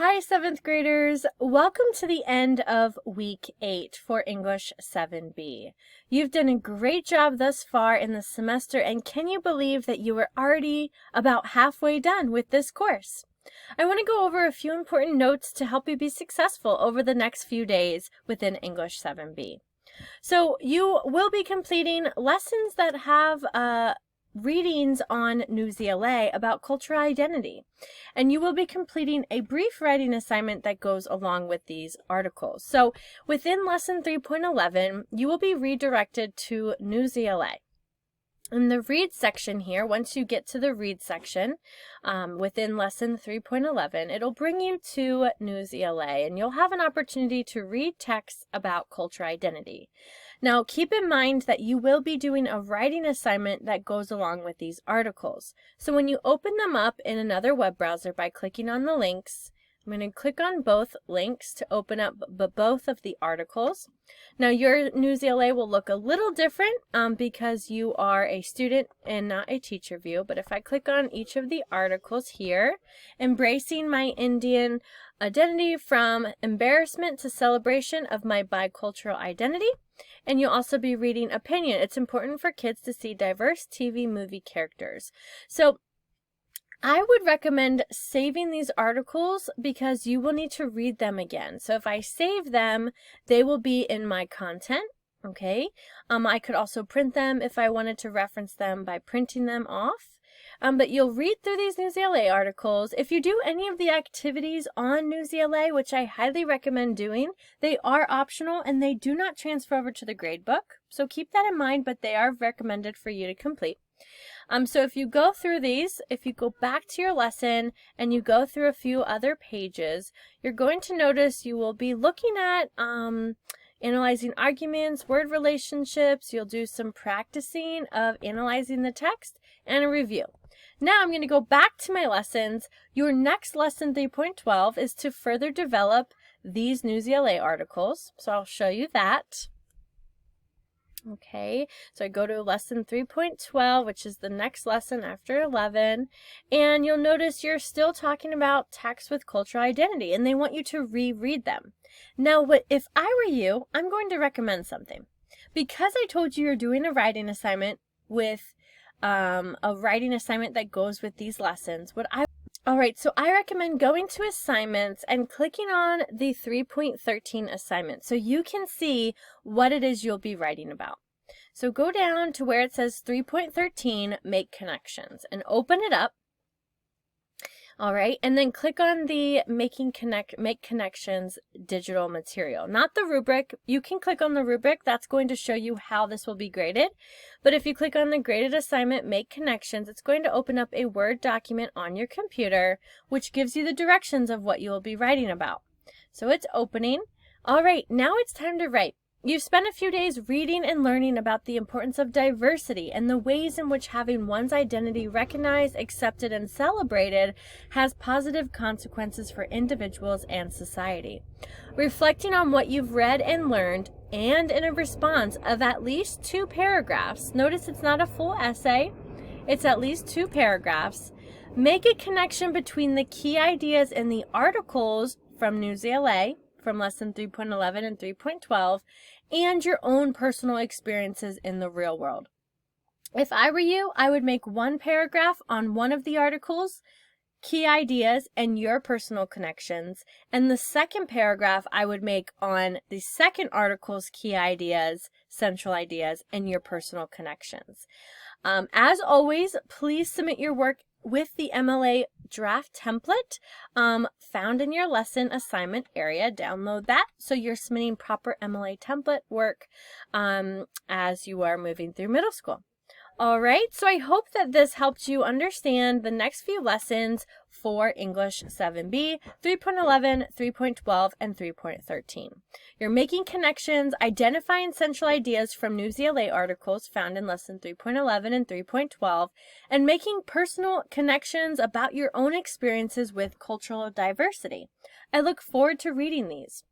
Hi, 7th graders. Welcome to the end of week 8 for English 7B. You've done a great job thus far in the semester, and can you believe that you are already about halfway done with this course? I want to go over a few important notes to help you be successful over the next few days within English 7B. So you will be completing lessons that have readings on Newsela about cultural identity, and you will be completing a brief writing assignment that goes along with these articles. So within lesson 3.11, you will be redirected to Newsela. In the read section here, once you get to the read section within lesson 3.11, it'll bring you to Newsela, and you'll have an opportunity to read texts about cultural identity. Now, keep in mind that you will be doing a writing assignment that goes along with these articles. So when you open them up in another web browser by clicking on the links, I'm going to click on both links to open up both of the articles. Now, your Newsela will look a little different because you are a student and not a teacher view. But if I click on each of the articles here, embracing my Indian identity from embarrassment to celebration of my bicultural identity. And you'll also be reading opinion. It's important for kids to see diverse TV movie characters. So I would recommend saving these articles because you will need to read them again. So if I save them, they will be in my content, okay? I could also print them if I wanted to reference them by printing them off. But you'll read through these Newsela articles. If you do any of the activities on Newsela, which I highly recommend doing, they are optional and they do not transfer over to the gradebook. So keep that in mind, but they are recommended for you to complete. So if you go through these, if you go back to your lesson and you go through a few other pages, you're going to notice you will be looking at analyzing arguments, word relationships. You'll do some practicing of analyzing the text and a review. Now I'm going to go back to my lessons. Your next lesson 3.12 is to further develop these Newsela articles. So I'll show you that. Okay, so I go to lesson 3.12, which is the next lesson after 11, and you'll notice you're still talking about texts with cultural identity, and they want you to reread them. Now, if I were you, I'm going to recommend something. Because I told you you're doing a writing assignment with a writing assignment that goes with these lessons, Alright, so I recommend going to assignments and clicking on the 3.13 assignment so you can see what it is you'll be writing about. So go down to where it says 3.13, make connections, and open it up. Alright, and then click on the make connections digital material, not the rubric. You can click on the rubric. That's going to show you how this will be graded. But if you click on the graded assignment, make connections, it's going to open up a Word document on your computer, which gives you the directions of what you will be writing about. So it's opening. Alright, now it's time to write. You've spent a few days reading and learning about the importance of diversity and the ways in which having one's identity recognized, accepted, and celebrated has positive consequences for individuals and society. Reflecting on what you've read and learned, and in a response of at least 2 paragraphs, notice it's not a full essay, it's at least 2 paragraphs, make a connection between the key ideas in the articles from Newsela, from lesson 3.11 and 3.12, and your own personal experiences in the real world. If I were you, I would make 1 paragraph on one of the articles, key ideas, and your personal connections, and the second paragraph I would make on the second article's key ideas, central ideas, and your personal connections. As always, please submit your work with the MLA draft template found in your lesson assignment area. Download that so you're submitting proper MLA template work as you are moving through middle school. Alright, so I hope that this helped you understand the next few lessons for English 7B, 3.11, 3.12, and 3.13. You're making connections, identifying central ideas from Newsela articles found in lesson 3.11 and 3.12, and making personal connections about your own experiences with cultural diversity. I look forward to reading these.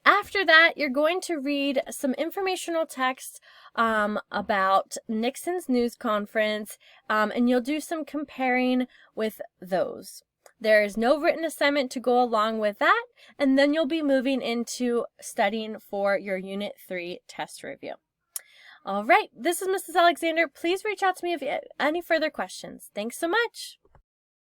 After that, you're going to read some informational text about Nixon's news conference, and you'll do some comparing with those. There is no written assignment to go along with that, and then you'll be moving into studying for your Unit 3 test review. All right, this is Mrs. Alexander. Please reach out to me if you have any further questions. Thanks so much.